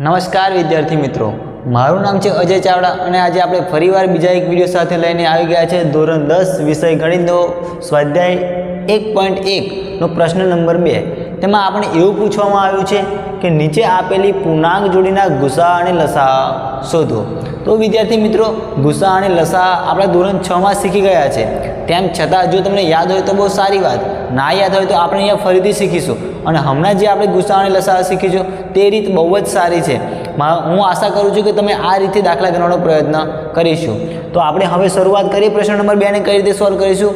નમસ્કાર વિદ્યાર્થી મિત્રો, મારું નામ છે અજય ચાવડા અને આજે આપણે ફરીવાર બીજા એક વિડીયો સાથે લઈને આવી ગયા છે ધોરણ 10 વિષય ગણિતનો સ્વાધ્યાય 1.1 નો પ્રશ્ન નંબર 2. તેમાં આપણે એવું પૂછવામાં આવ્યું છે કે નીચે આપેલી પૂર્ણાંક જોડીના ગુસા અને લસા શોધો. તો વિદ્યાર્થી મિત્રો, ગુસા અને લસા આપણા ધોરણ 6 માં શીખી ગયા છે. તેમ છતાં જો તમને યાદ હોય તો બહુ સારી વાત, ના યાદ હોય તો આપણે અહીંયા ફરીથી શીખીશું. અને હમણાં જે આપણે ગુસા અને લસા શીખીશું તે રીત બહુ જ સારી છે. હું આશા કરું છું કે તમે આ રીતે દાખલા ગણવાનો પ્રયત્ન કરીશું. તો આપણે હવે શરૂઆત કરીએ પ્રશ્ન નંબર 2 ને કઈ રીતે સોલ્વ કરીશું.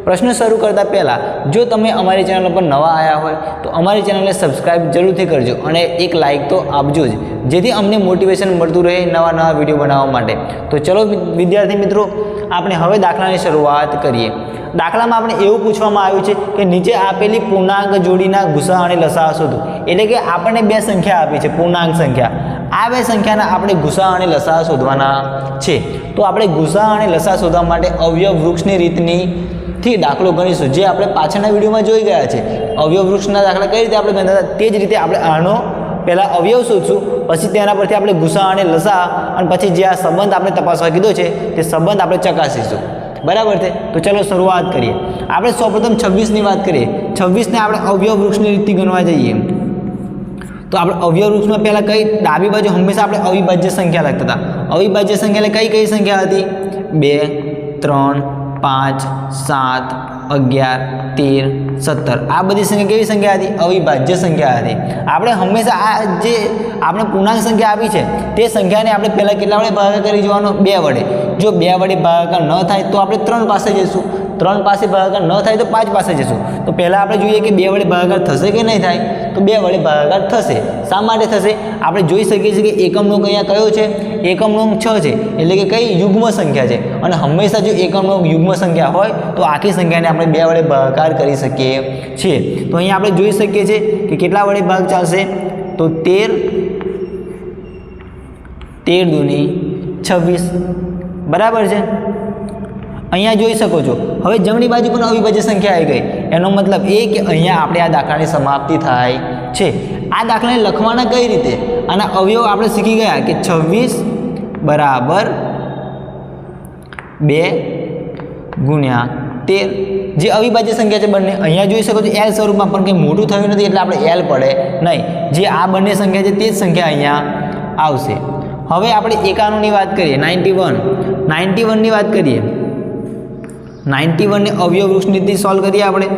પ્રશ્ન શરૂ કરતા પહેલાં જો તમે અમારી ચેનલ પર નવા આવ્યા હોય તો અમારી ચેનલને સબસ્ક્રાઈબ જરૂરથી કરજો અને એક લાઇક તો આપજો જ, જેથી અમને મોટિવેશન મળતું રહે નવા વિડીયો બનાવવા માટે. તો ચલો વિદ્યાર્થી મિત્રો, આપણે હવે દાખલાની શરૂઆત કરીએ. દાખલામાં આપણે એવું પૂછવામાં આવ્યું છે કે નીચે આપેલી પૂર્ણાંક જોડીના ગુસા અને લસા શોધો. એટલે કે આપણને બે સંખ્યા આપી છે, પૂર્ણાંક સંખ્યા. આ બે સંખ્યાના આપણે ગુસા અને લસા શોધવાના છે. તો આપણે ગુસા અને લસા શોધવા માટે અવયવ વૃક્ષની રીતની દાખલો ગણીશું, જે આપણે પાછળના વિડીયોમાં જોઈ ગયા છે. અવયવ વૃક્ષના દાખલા કઈ રીતે આપણે ગણતા હતા તે જ રીતે આપણે આનો પહેલાં અવયવ શોધશું, પછી તેના પરથી આપણે ગુસા અને લસા અને પછી જે આ સંબંધ આપણે તપાસવા કીધો છે તે સંબંધ આપણે ચકાસીશું. બરાબર છે? તો ચલો શરૂઆત કરીએ. આપણે સૌપ્રથમ 26ની વાત કરીએ. 26ને આપણે અવયવ વૃક્ષની રીતથી ગણવા જઈએ તો આપણે અવયવ વૃક્ષમાં પહેલાં કઈ ડાબી બાજુ હંમેશા આપણે અવિભાજ્ય સંખ્યા લખતા હતા. અવિભાજ્ય સંખ્યા એટલે કઈ સંખ્યા હતી? 2, 3, 5, 7, 11, 13, 17. આ બધી સંખ્યા કેવી સંખ્યા હતી? અવિભાજ્ય સંખ્યા હતી. આપણે હંમેશા આ જે આપણે પૂર્ણાંક સંખ્યા આપી છે તે સંખ્યાને આપણે પહેલાં કેટલા વડે ભાગાકાર કરી જવાનો? 2 વડે. જો 2 વડે ભાગાકાર ન થાય તો આપણે 3 પાસે જઈશું. 3 પાસે ભાગાકાર ન થાય તો 5 પાસે જઈશું. તો પહેલાં આપણે જોઈએ કે 2 વડે ભાગાકાર થશે કે નહીં થાય. તો 2 વડે ભાગાકાર થશે. શા માટે થશે? આપણે જોઈ શકીએ છીએ કે એકમનો અંક અહીંયા કયો છે? એકમનો અંક 6 છે, એટલે કે કઈ યુગ્મ સંખ્યા છે. અને હંમેશા જો એકમનો અંક યુગ્મ સંખ્યા હોય તો આખી સંખ્યાને આપણે 2 વડે ભાગાકાર કરી શકીએ છીએ. તો અહીંયા આપણે જોઈ શકીએ છીએ કે કેટલા વડે ભાગ ચાલશે? તો 13 દૂની 26. બરાબર છે? અહીંયા જોઈ શકો છો. હવે જમણી બાજુ પણ અવિભાજ્ય સંખ્યા આવી ગઈ. એનો મતલબ એ કે અહીંયા આપણે આ દાખલાની સમાપ્તિ થાય છે. આ દાખલાને લખવાના કઈ રીતે? આના અવયવ આપણે શીખી ગયા કે 26 બરાબર 2 ગુણ્યા 13. જે અવિભાજ્ય સંખ્યા છે બંને અહીંયા જોઈ શકો છો એલ સ્વરૂપમાં, પણ કંઈ મોટું થયું નથી એટલે આપણે એલ પડે નહીં. જે આ બંને સંખ્યા છે તે જ સંખ્યા અહીંયા આવશે. હવે આપણે 91ની વાત કરીએ. 91ની વાત કરીએ. 91 ને અવયવ વૃક્ષની સોલ્વ કરીએ આપણે.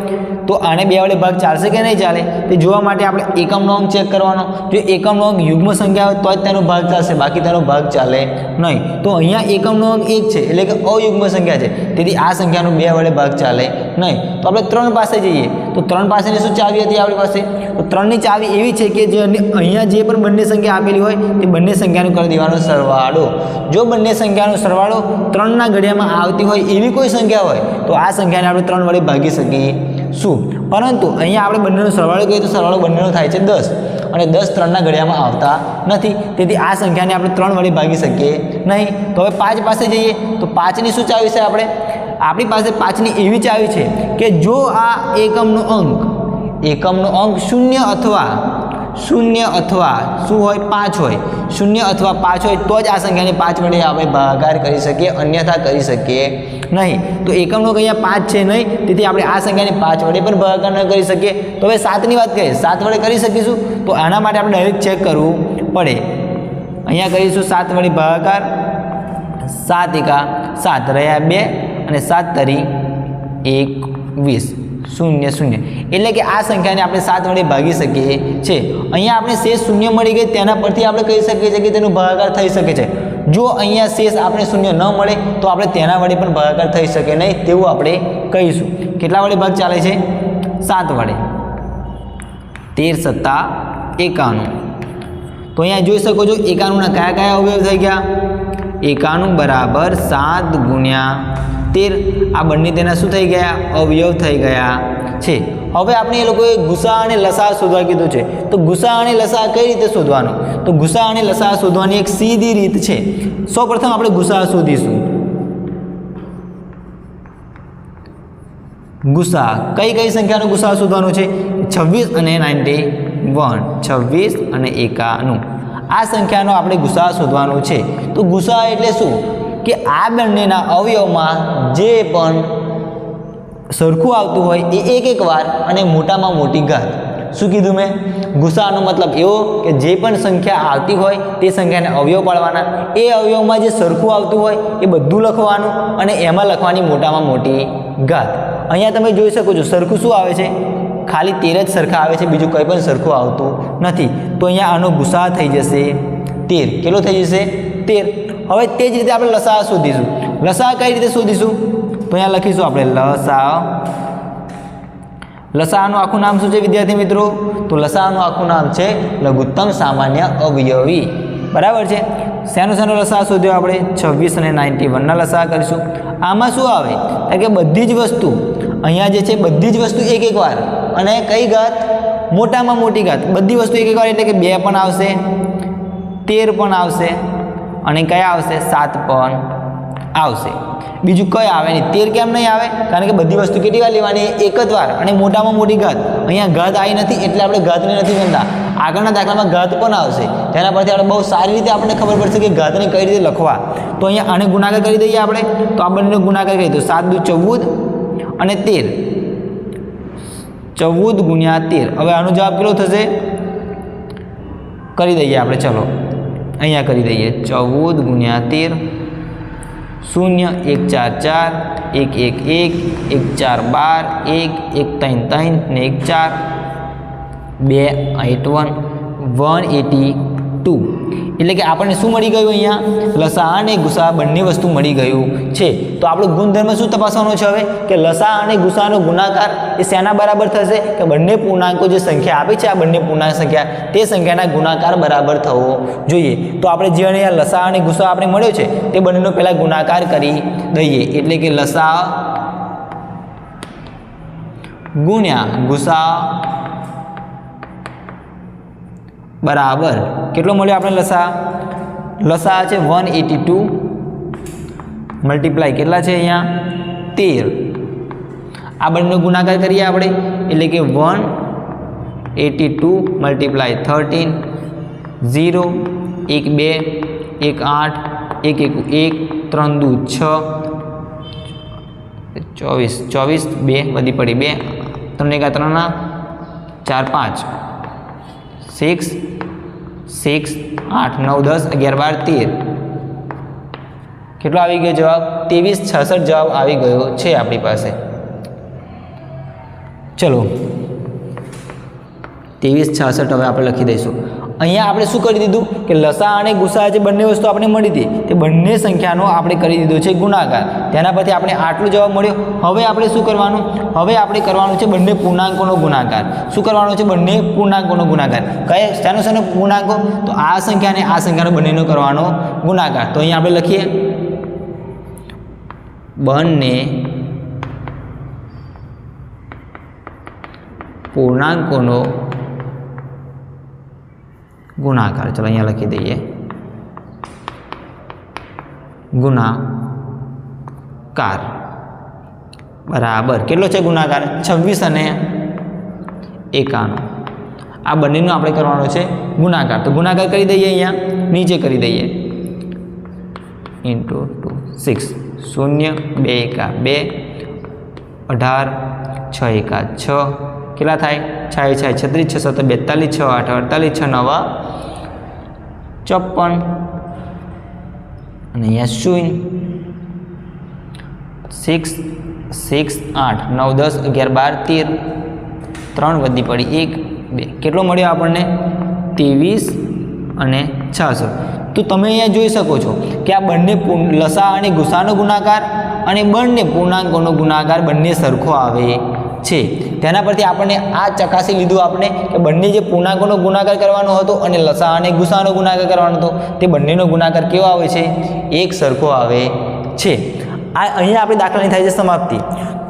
તો આને 2 વડે ભાગ ચાલશે કે નહીં ચાલે તે જોવા માટે આપણે એકમનો અંક ચેક કરવાનો. જો એકમનો અંક યુગ્મ સંખ્યા હોય તો જ તેનો ભાગ ચાલશે, બાકી તેનો ભાગ ચાલે નહીં. તો અહીંયા એકમનો અંક 1 છે, એટલે કે અયુગ્મ સંખ્યા છે, તેથી આ સંખ્યાનો 2 વડે ભાગ ચાલે નહીં. તો આપણે 3 પાસે જઈએ. તો 3 પાસેની શું ચાવી હતી આપણી પાસે? તો 3ની ચાવી એવી છે કે જે અહીંયા જે પણ બંને સંખ્યા આપેલી હોય તે બંને સંખ્યાનો કરી દેવાનો સરવાળો. જો બંને સંખ્યાનો સરવાળો 3ના ઘડિયામાં આવતી હોય એવી કોઈ સંખ્યા હોય તો આ સંખ્યાને આપણે 3 વડે ભાગી શકીશું. પરંતુ અહીંયા આપણે બંનેનો સરવાળો કહીએ તો સરવાળો બંનેનો થાય છે 10, અને 10 3ના ઘડિયામાં આવતા નથી, તેથી આ સંખ્યાને આપણે 3 વડે ભાગી શકીએ નહીં. તો હવે 5 પાસે જઈએ. તો 5ની શું ચાવી છે આપણી પાસે? 5ની એવી ચાવી છે કે જો આ એકમનો અંક 0 અથવા શું હોય? 5 હોય. 0 અથવા 5 હોય તો જ આ સંખ્યાને 5 વડે આપણે ભાગાકાર કરી શકીએ, અન્યથા કરી શકીએ નહીં. તો એકમનો અહીંયા 5 છે નહીં, તેથી આપણે આ સંખ્યાને 5 વડે પણ ભાગાકાર ન કરી શકીએ. તો હવે 7ની વાત કરીએ. 7 વડે કરી શકીશું. તો આના માટે આપણે ડાયરેક્ટ ચેક કરવું પડે. અહીંયા કરીશું 7 વડે ભાગાકાર. 7 એકા 7 રહ્યા 2 અને 7 તરી 21. 0 0. એટલે કે આ સંખ્યાને આપણે 7 વડે ભાગી શકીએ છીએ. અહીંયા આપણે શેષ 0 મળી ગઈ, તેના પરથી આપણે કહી શકીએ છીએ કે તેનો ભાગાકાર થઈ શકે છે. જો અહીંયા શેષ આપણે 0 ન મળે તો આપણે તેના વડે પણ ભાગાકાર થઈ શકે નહીં, તેવું આપણે કહીશું. કેટલા વડે ભાગ ચાલે છે? 7 વડે. 13 × 7 = 91. તો અહીંયા જોઈ શકો છો 91ના કયા અવયવ થઈ ગયા? 91 બરાબર 7 ગુણ્યા 13. આ બંને તેના શું થઈ ગયા? અવયવ થઈ ગયા છે. હવે આપણે એ લોકોએ ગુસા અને લસા શોધવા કીધું છે. તો ગુસા અને લસા કઈ રીતે શોધવાનું? તો ગુસા અને લસા શોધવાની એક સીધી રીત છે. સૌપ્રથમ આપણે ગુસા શોધીશું. ગુસા કઈ સંખ્યાનો ગુસા શોધવાનો છે? 26 અને 91. 26 અને 91. આ સંખ્યાનો આપણે ગુસાઅ શોધવાનો છે. તો ગુસાઅ એટલે શું કે આ બંનેના અવયવમાં જે પણ સરખું આવતું હોય એ એક વાર અને મોટામાં મોટી ઘાત. શું કીધું મેં? ગુસાઅનો મતલબ એવો કે જે પણ સંખ્યા આવતી હોય તે સંખ્યાને અવયવ પાડવાના, એ અવયવમાં જે સરખું આવતું હોય એ બધું લખવાનું અને એમાં લખવાની મોટામાં મોટી ઘાત. અહીંયા તમે જોઈ શકો છો સરખું શું આવે છે? ખાલી 13 જ સરખા આવે છે, બીજું કંઈ પણ સરખું આવતું નથી. તો અહીંયા આનો ગુસાઅ થઈ જશે 13. કેટલો થઈ જશે? 13. હવે તે જ રીતે આપણે લસાઅ શોધીશું. લસાઅ કઈ રીતે શોધીશું? તો અહીંયા લખીશું આપણે લસાઅ. લસાઅનું આખું નામ શું છે વિદ્યાર્થી મિત્રો? તો લસાઅનું આખું નામ છે લઘુત્તમ સામાન્ય અવયવી. બરાબર છે. શેનો લસાઅ શોધ્યો આપણે? 26 અને 91ના લસાઅ કરીશું. આમાં શું આવે કે બધી જ વસ્તુ અહીંયા જે છે બધી જ વસ્તુ એક વાર અને કઈ ઘાત? મોટામાં મોટી ઘાત. બધી વસ્તુ એક વાર એટલે કે 2 પણ આવશે, 13 પણ આવશે અને કયા આવશે? 7 પણ આવશે. બીજું કઈ આવે નહીં. 13 કેમ નહીં આવે? કારણ કે બધી વસ્તુ કેટલી વાર લેવાની? એક જ વાર અને મોટામાં મોટી ઘાત. અહીંયા ઘાત આવી નથી એટલે આપણે ઘાતને નથી ગણતા. આગળના દાખલામાં ઘાત પણ આવશે, તેના પરથી આપણે બહુ સારી રીતે આપણને ખબર પડશે કે ઘાતને કઈ રીતે લખવા. તો અહીંયા આને ગુણાકાર કરી દઈએ આપણે. તો આ બંનેનો ગુણાકાર કરીએ તો 7 દુ 14 અને 13. 14 ગુણ્યા 13. હવે આનો જવાબ કેટલો થશે? કરી દઈએ આપણે. ચલો અહીંયા કરી દઈએ. 14 ગુણ્યા 13 0 1 4 4 1 1 1 1 4 12 1 1 3 3 ને 1 4 2 81 182. એટલે કે આપણને શું મળી ગયું? અહીંયા લસાઅ અને ગુસાઅ બંને વસ્તુ મળી ગયું છે. તો આપણો ગુણધર્મ શું તપાસવાનો છે હવે? કે લસાઅ અને ગુસાઅનો ગુણાકાર એ શેના બરાબર થશે? કે બંને પૂર્ણાંકો જે સંખ્યા આપી છે, આ બંને પૂર્ણાંક સંખ્યા, તે સંખ્યાના ગુણાકાર બરાબર થવો જોઈએ. તો આપણે જે અહીંયા લસાઅ અને ગુસાઅ આપણે મળ્યો છે તે બંનેનો પહેલાં ગુણાકાર કરી દઈએ. એટલે કે લસાઅ ગુણ્યા ગુસાઅ બરાબર કેટલો મળ્યો આપણે લસાઅ? લસાઅ છે 182 મલ્ટીપ્લાય કેટલા છે અહીંયા? 13. આ બંનેનો ગુણાકાર કરીએ આપણે એટલે કે 182 મલ્ટીપ્લાય 13 0 1 2 1 8 1 1 1 3 દુ 6 24 24 2 વધી પડી 2 3 1 3 4 5 6 6 8 9 10 11 12 13. કેટલો આવી ગયો જવાબ? 2366 જવાબ આવી ગયો છે આપણી પાસે. ચલો 2366 હવે આપણે લખી દઈશું. અહીંયા આપણે શું કરી દીધું કે લસાઅ અને ગુસાઅ જે બંને વસ્તુ આપણે મળી હતી તે બંને સંખ્યાનો આપણે કરી દીધો છે ગુણાકાર. તેના પરથી આપણે આટલો જવાબ મળ્યો. હવે આપણે શું કરવાનું? હવે આપણે કરવાનું છે બંને પૂર્ણાંકોનો ગુણાકાર. શું કરવાનો છે? બંને પૂર્ણાંકોનો ગુણાકાર. કયા શાનો પૂર્ણાંકો? તો આ સંખ્યા અને આ સંખ્યાનો બંનેનો કરવાનો ગુણાકાર. તો અહીંયા આપણે લખીએ બંને પૂર્ણાંકોનો ગુણાકાર. ચલો અહીંયા લખી દઈએ ગુણાકાર બરાબર કેટલો છે ગુણાકાર? 26 અને 51. આ બંનેનો આપણે કરવાનો છે ગુણાકાર. તો ગુણાકાર કરી દઈએ, અહીંયા નીચે કરી દઈએ ઇન્ટુ 2 6 0 2 એકા 2 18 6 એકા 6 કેટલા થાય? 6 6 36 6 42 6 8 48 6 9 54 અને અહીંયા 0 6 6 8 9 10 11 12 13 3 વધી પડી 1 2 કેટલો મળ્યો આપણને? 23 અને 66. તો તમે અહીંયા જોઈ શકો છો કે આ બંને લસાઅ અને ગુસાઅનો ગુણાકાર અને બંને પૂર્ણાંકોનો ગુણાકાર બંને સરખો આવે છે. તેના પરથી આપણને આ ચકાસી લીધું આપણે કે બંને જે પૂર્ણાંકોનો ગુણાકાર કરવાનો હતો અને લસાઅ અને ગુસાઅનો ગુણાકાર કરવાનો હતો તે બંનેનો ગુણાકાર કેવો આવે છે? એક સરખો આવે છે. આ અહીંયા આપણે દાખલાની થાય છે સમાપ્તિ.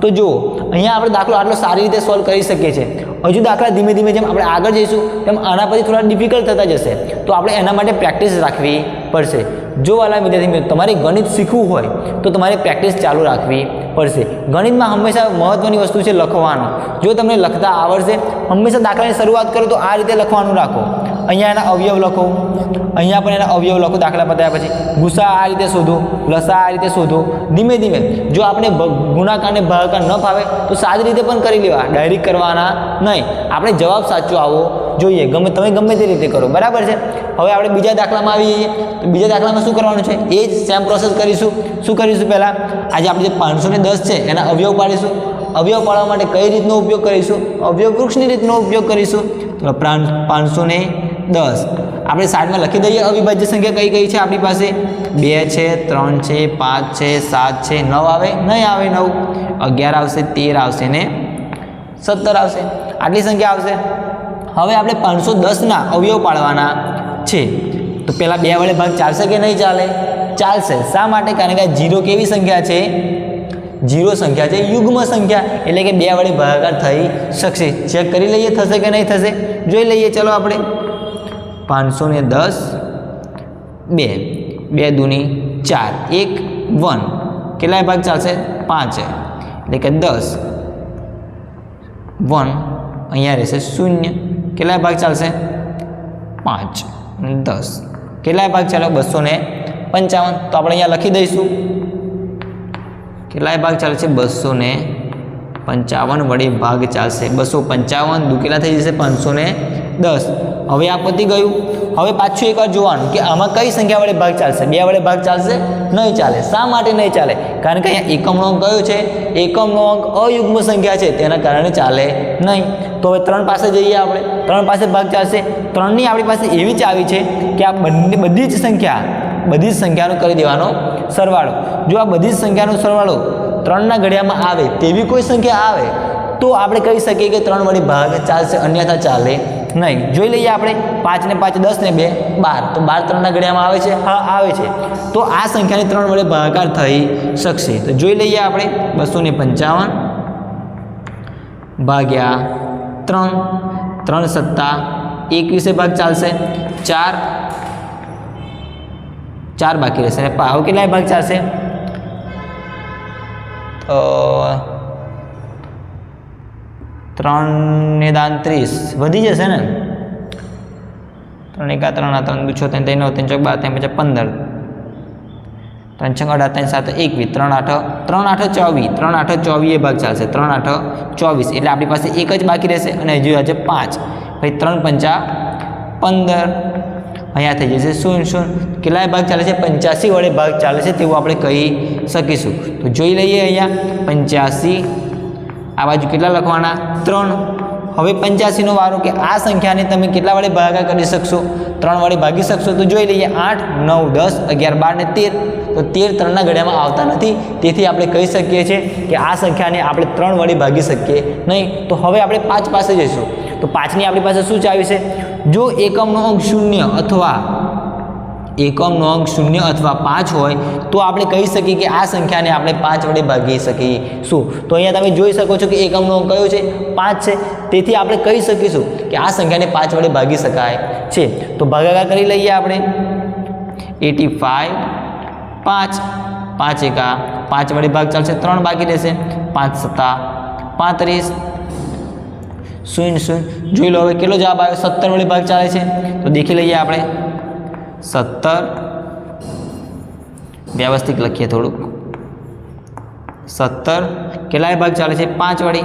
તો જો અહીંયા આપણે દાખલો આટલો સારી રીતે સોલ્વ કરી શકીએ છીએ. હજુ દાખલા ધીમે ધીમે જેમ આપણે આગળ જઈશું તેમ આના પછી થોડા ડિફિકલ્ટ થતા જશે. તો આપણે એના માટે પ્રેક્ટિસ રાખવી પડશે. જો વાલા વિદ્યાર્થી મિત્રો તમારે ગણિત શીખવું હોય તો તમારે પ્રેક્ટિસ ચાલુ રાખવી પડશે. ગણિતમાં હંમેશા મહત્ત્વની વસ્તુ છે લખવાનું. જો તમને લખતા આવડશે, હંમેશા દાખલાની શરૂઆત કરો તો આ રીતે લખવાનું રાખો. અહીંયા એના અવયવ લખો, અહીંયા પણ એના અવયવ લખો દાખલા પતાવ્યા પછી. ગુસા આ રીતે શોધો, લસા આ રીતે શોધો. ધીમે ધીમે જો આપણે ગુણાકાર ને ભાગાકાર ન ફાવે તો સાદી રીતે પણ કરી લેવા, ડાયરેક્ટ કરવાના નહીં. આપણે જવાબ સાચો આવવો જોઈએ, તમે ગમે તે રીતે કરો, બરાબર છે. હવે આપણે બીજા દાખલામાં આવી જઈએ. તો બીજા દાખલામાં શું કરવાનું છે એ જ સેમ પ્રોસેસ કરીશું. શું કરીશું પહેલાં? આજે આપણે જે 510 છે એના અવયવ પાડીશું. અવયવ પાડવા માટે કઈ રીતનો ઉપયોગ કરીશું? અવયવ વૃક્ષની રીતનો ઉપયોગ કરીશું. તો 510 આપણે સાઈડમાં લખી દઈએ. અવિભાજ્ય સંખ્યા કઈ કઈ છે આપણી પાસે? 2 છે, 3 છે, 5 છે, 7 છે, 9 આવે? નહીં આવે. 9, 11 આવશે, 13 આવશે ને 17 આવશે. આટલી સંખ્યા આવશે. હવે આપણે 510ના અવયવ પાડવાના છે. તો પહેલાં 2 વડે ભાગ ચાલશે કે નહીં ચાલે? ચાલશે. શા માટે? કારણ કે 0 કેવી સંખ્યા છે? 0 સંખ્યા છે, યુગ્મ સંખ્યા, એટલે કે 2 વડે ભાગાકાર થઈ શકશે. ચેક કરી લઈએ થશે કે નહીં થશે, જોઈ લઈએ. ચલો આપણે 510 2 2 દૂની 4 1 1 કેટલાય ભાગ ચાલશે? 5 એટલે કે 10 1 અહીંયા રહેશે 0. કેટલાય ભાગ ચાલશે? 5 10 કેટલાય ભાગ ચાલે? 255. તો આપણે અહીંયા લખી દઈશું કેટલાય ભાગ ચાલે છે? 255 વડે ભાગ ચાલશે. 255 દુ કેટલા થઈ જશે? 510. હવે આ પતી ગયું. હવે પાછું એકવાર જોવાનું કે આમાં કઈ સંખ્યા વડે ભાગ ચાલશે? 2 વડે ભાગ ચાલશે? નહીં ચાલે. શા માટે નહીં ચાલે? કારણ કે અહીંયા એકમનો અંક કયો છે? એકમનો અંક અયુગ્મ સંખ્યા છે, તેના કારણે ચાલે નહીં. તો હવે 3 પાસે જઈએ આપણે. 3 પાસે ભાગ ચાલશે. 3ની આપણી પાસે એવી ચાવી છે કે આ બધી જ સંખ્યાનો કરી દેવાનો સરવાળો. જો આ બધી જ સંખ્યાનો સરવાળો 3ના ઘડિયામાં આવે તેવી કોઈ સંખ્યા આવે તો આપણે કહી શકીએ કે 3 વડે ભાગ ચાલશે, અન્યથા ચાલે નહીં. જોઈ લઈએ આપણે. 5 ને 5 10 ને 2 12. તો 12 3ના ઘડિયામાં આવે છે? હા આવે છે. તો આ સંખ્યાને 3 વડે ભાગાકાર થઈ શકશે. તો જોઈ લઈએ આપણે. 255 ભાગ્યા 3 3 સત્તા 21 ભાગ ચાલશે. 4 બાકી રહેશે. અને હવે કેટલાય ભાગ ચાલશે? 3 ને દાન 30 વધી જશે ને? 3 એકા 3 3 2 6 3 3 9 3 4 12 3 5 15 3 6 18 3 7 21 3 8 24 3 8 24 ભાગ ચાલશે. 3 8 24 એટલે આપણી પાસે એક જ બાકી રહેશે. અને હજુ આજે 5 ભાઈ 3 5 15 અહીંયા થઈ જશે 0 0. કેટલાય ભાગ ચાલે છે? 85 વડે ભાગ ચાલે છે તેવું આપણે કહી શકીશું. તો જોઈ લઈએ અહીંયા 85. આ બાજુ કેટલા લખવાના? 3. હવે 85નો વારો કે આ સંખ્યાને તમે કેટલા વડે ભાગાકાર કરી શકશો? 3 વડે ભાગી શકશો. તો જોઈ લઈએ 8 9 10 11 12 ને 13. તો 13 3ના ઘડિયામાં આવતા નથી, તેથી આપણે કહી શકીએ છીએ કે આ સંખ્યાને આપણે 3 વડે ભાગી શકીએ નહીં. તો હવે આપણે 5 પાસે જઈશું. તો 5ની આપણી પાસે શું ચાવી છે? જો એકમનો અંક 0 અથવા 5 હોય તો આપણે કહી શકીએ કે આ સંખ્યાને આપણે 5 વડે ભાગી શકીશું. તો અહીંયા તમે જોઈ શકો છો કે એકમનો અંક કયો છે? 5 છે. તેથી આપણે કહી શકીશું કે આ સંખ્યાને 5 વડે ભાગી શકાય છે. તો ભાગાકાર કરી લઈએ આપણે. 85 5 5 એકા 5 વડે ભાગ ચાલશે. 3 બાકી રહેશે. 5 સત્તા 35 0 0. જોઈ લો હવે કેટલો જવાબ આવ્યો? 17 વડે ભાગ ચાલે છે. તો દેખી લઈએ આપણે. 17 વ્યવસ્થિત લખીએ થોડુંક. 17 કેટલાય ભાગ ચાલે છે? 5 વડે.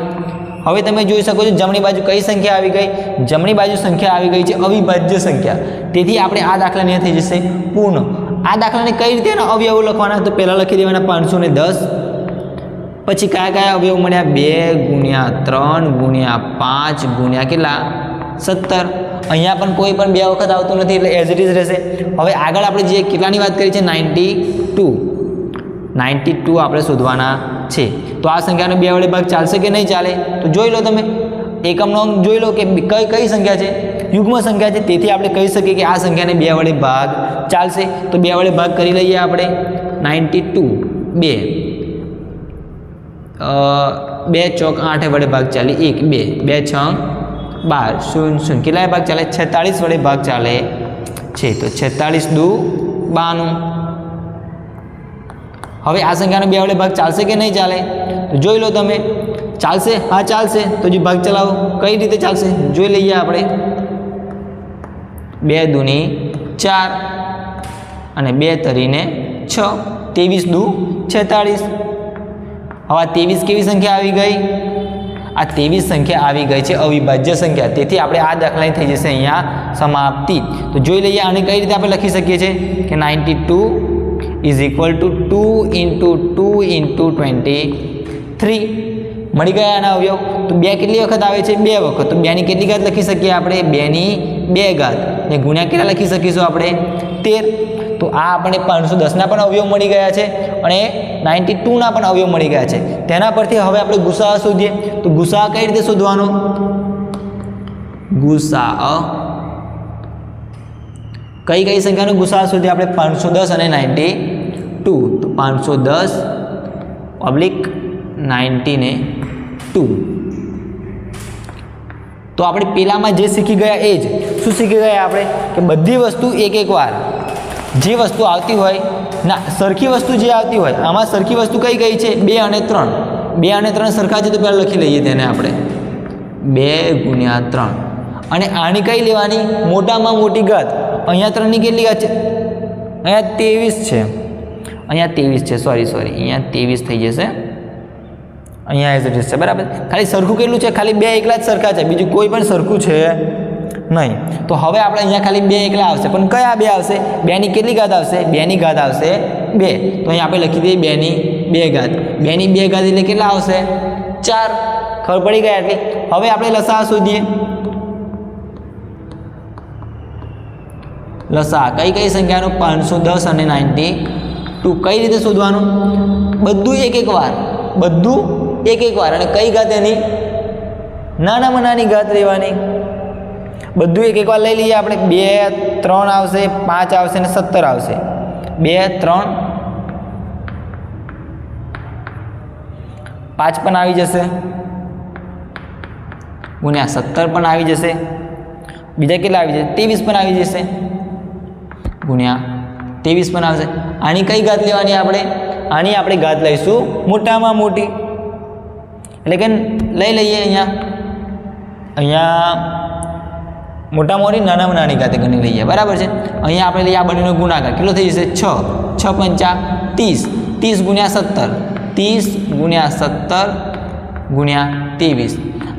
હવે તમે જોઈ શકો છો જમણી બાજુ કઈ સંખ્યા આવી ગઈ? જમણી બાજુ સંખ્યા આવી ગઈ છે અવિભાજ્ય સંખ્યા. તેથી આપણે આ દાખલાને થઈ જશે પૂર્ણ. આ દાખલાને કઈ રીતે એના અવયવો લખવાના? તો પહેલાં લખી દેવાના 510. પછી કયા અવયવ મળ્યા? 2 ગુણ્યા 3 ગુણ્યા 5 ગુણ્યા કેટલા? 17. અહીંયા પણ કોઈ પણ 2 વખત આવતું નથી એટલે એઝ ઇટ ઇઝ રહેશે. હવે આગળ આપણે જે કેટલાની વાત કરી છે? 92 આપણે શોધવાના છે. તો આ સંખ્યાનો 2 વડે ભાગ ચાલશે કે નહીં ચાલે? તો જોઈ લો તમે. એકમનો અંક જોઈ લો કે કઈ સંખ્યા છે? યુગ્મ સંખ્યા છે. તેથી આપણે કહી શકીએ કે આ સંખ્યાને 2 વડે ભાગ ચાલશે. તો 2 વડે ભાગ કરી લઈએ આપણે. 92 2 ચોક 8 વડે ભાગ ચાલે. 1 2 2 6 12 0 0. કેટલાય ભાગ ચાલે? 46 વડે ભાગ ચાલે છે. તો 46 દુ 92. હવે આ સંખ્યાનો 2 વડે ભાગ ચાલશે કે નહીં ચાલે? તો જોઈ લો તમે. ચાલશે? હા ચાલશે. તો જે ભાગ ચલાવો કઈ રીતે ચાલશે જોઈ લઈએ આપણે. 2 દૂની 4 અને 2 તરીને 6, 23 દુ 46. હવે આ 23 કેવી સંખ્યા આવી ગઈ? આ 23 સંખ્યા આવી ગઈ છે અવિભાજ્ય સંખ્યા. તેથી આપણે આ દાખલાની થઈ જશે અહીંયા સમાપ્તિ. તો જોઈ લઈએ આને કઈ રીતે આપણે લખી શકીએ છીએ કે 92 is equal to 2 into 2 into 23 મળી ગયા આના અવયવ. તો 2 કેટલી વખત આવે છે? 2 વખત. તો 2 ની કેટલી ઘાત લખી શકીએ આપણે? 2 ની 2 ઘાત. ને ગુણ્યા કેટલા લખી શકીશું આપણે? 13. તો આ આપણે 510 પણ અવયવ મળી ગયા છે અને 92 પણ અવયવ મળી ગયા છે. તેના પરથી હવે આપણે ગુસાઅ શોધીએ. તો ગુસાઅ કઈ રીતે શોધવાનો? ગુસાઅ કઈ સંખ્યાનો ગુસાઅ શોધીએ આપણે? 510 અને 92. તો 510 ઓબ્લિક 92. તો આપણે પેલામાં જે શીખી ગયા એ જ શું શીખી ગયા આપણે કે બધી વસ્તુ એક વાર જે વસ્તુ આવતી હોય ના સરખી વસ્તુ જે આવતી હોય આમાં સરખી વસ્તુ કઈ છે? 2 અને 3. 2 અને 3 સરખા છે તો પહેલાં લખી લઈએ તેને આપણે 2 ગુણ્યા 3. અને આની કઈ લેવાની? મોટામાં મોટી ઘાત. અહીંયા 3 ની કેટલી ઘાત છે? અહીંયા 23 છે. અહીંયા 23 છે. સોરી અહીંયા 23 થઈ જશે. અહીંયા એઝ ઇટ ઇઝ છે. બરાબર. ખાલી સરખું કેટલું છે? ખાલી 2 એકલા જ સરખા છે, બીજું કોઈ પણ સરખું છે નહીં. તો હવે આપણે અહીંયા ખાલી 2 એકલા આવશે, પણ કયા 2 આવશે? 2 ની કેટલી ઘાત આવશે? 2 ની ઘાત આવશે 2. તો અહીંયા આપણે લખી દઈએ 2 ની 2 ઘાત. 2 ની 2 ઘાત એટલે કેટલા આવશે? 4. ખબર પડી ગયા એટલે. હવે આપણે લસાઅ શોધીએ. લસાઅ કઈ સંખ્યાનો? 510 અને 92. કઈ રીતે શોધવાનું? બધું એક વાર, બધું એક વાર. અને કઈ ઘાત એની? નાનામાં નાની ઘાત લેવાની. બધું એક વાર લઈ લઈએ આપણે. 2 3 આવશે, 5 આવશે અને 17 આવશે. 2 3 5 પણ આવી જશે, ગુણ્યા 17 પણ આવી જશે. બીજા કેટલા આવી જશે? 23 પણ આવી જશે, ગુણ્યા 23 પણ આવશે. આની કઈ ઘાત લેવાની આપણે? આની આપણે ઘાત લઈશું મોટામાં મોટી. એટલે કે લઈ લઈએ અહીંયા મોટામાં મોટી નાનામાં નાની ઘાતે ગણી લઈએ. બરાબર છે. અહીંયા આપણે લઈએ આ બંનેનો ગુણાકાર કેટલો થઈ જશે? 6. 6 પંચા 30. 30 ગુણ્યા 17. 30 ગુણ્યા 17 ગુણ્યા 23.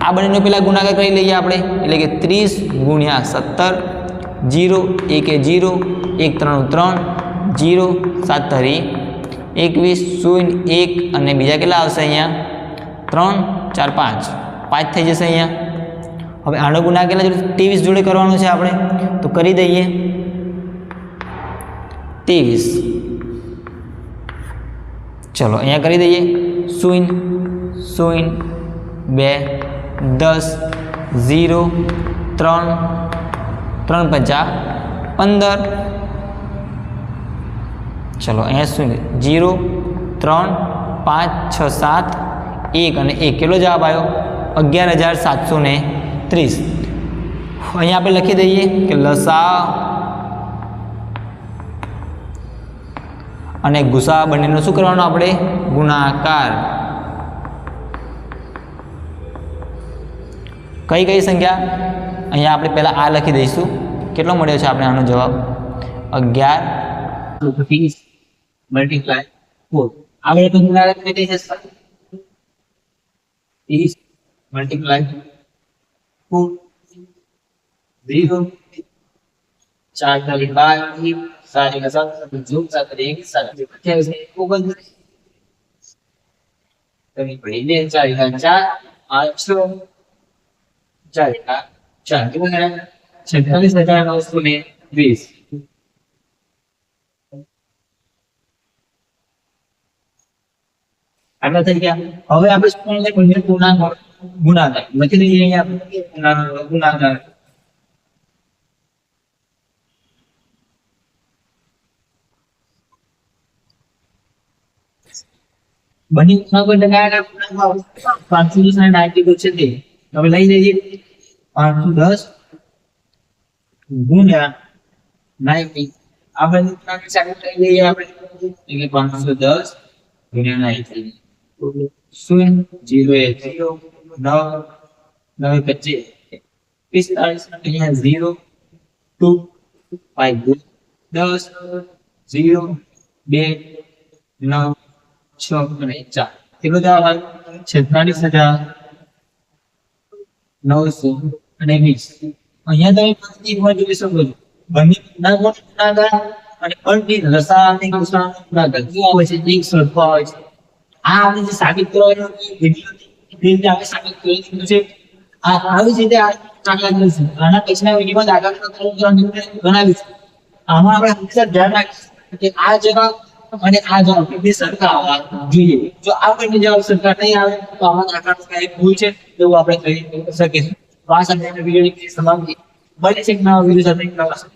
આ બંનેનો પહેલાં ગુણાકાર કરી લઈએ આપણે. એટલે કે 30 ગુણ્યા 17. 0 1 0 1 3 3 0 7 3 21 0 1 અને બીજા કેટલા આવશે અહીંયા? 3 4 5 5 થઈ જશે અહીંયા. હવે આનો ગુણાકાર કેટલા જોડે? 23 જોડે કરવાનો છે આપણે. તો કરી દઈએ 23. ચલો અહીંયા કરી દઈએ 0 0 2 10 0 3 3 પંચા 15. ચલો અહીંયા 0 3 5 6 7 1 અને 1 કેટલો જવાબ આવ્યો? 11,730. અહીંયા આપણે લખી દઈએ કે લસાઅ અને ગુસાઅ બંનેનો શું કરવાનો આપણે? ગુણાકાર. કઈ સંખ્યા? અહીંયા આપણે પહેલાં આ લખી દઈશું. કેટલો મળ્યો છે આપણે આનો જવાબ? 11 મલ્ટીપ્લાય 4. આપણે તો ગુણાકાર કરી દઈએ 30 મલ્ટીપ્લાય 4 0 4 તાલી 12 7 7 7 1 7 28 29 તરી પડી દે 4 4 8 4 4 કેટલું મળે? 46,920. આટલા થઈ ગયા. હવે આપણે શું લખીએ? ગુણાકાર લખી દઈએ અહીંયા ગુણાકાર. બની ગુણાકાર 510 અને 92 છે તે હવે લઈ લઈએ. 510 ગુણ્યા 90. આપણે ગુણાકાર ચાલુ કરી દઈએ આપણે. એટલે 510 ગુણ્યા 90. 0 0 9 9 25 45 0 2 5 10 0 2 9 6 અને 4 કેટલો જવાબ આવ્યો? 46,900 અને 20. અહીંયા તમે પ્રતિકમાં જોઈ શકો છો બંને ગુણાકાર અને બંને લસાઅ અને ગુસાઅનો ગુણાકાર કેવો હોય છે? એક સરખો આવે છે. આ આપણે જે સાબિત કરવાનો વિડિયો તે રીતે આપણે સાબિત કરીશું છે. આ આવી જ રીતે આના પછીના વિડીયોમાં દાખલા બનાવીશું. આમાં આપણે હંમેશા ધ્યાન રાખીશું કે આ જવાબ અને આ જવાબ બે સરખા આવવા જોઈએ. જો આ બંને જવાબ સરખા નહીં આવે તો આમાં દાખલાનો કંઈક ભૂલ છે એવું આપણે કહી શકીશું. તો આ સાથે વિડીયોની સમાપ્તિ. મળીએ છીએ એક નવા વિડીયો સાથે.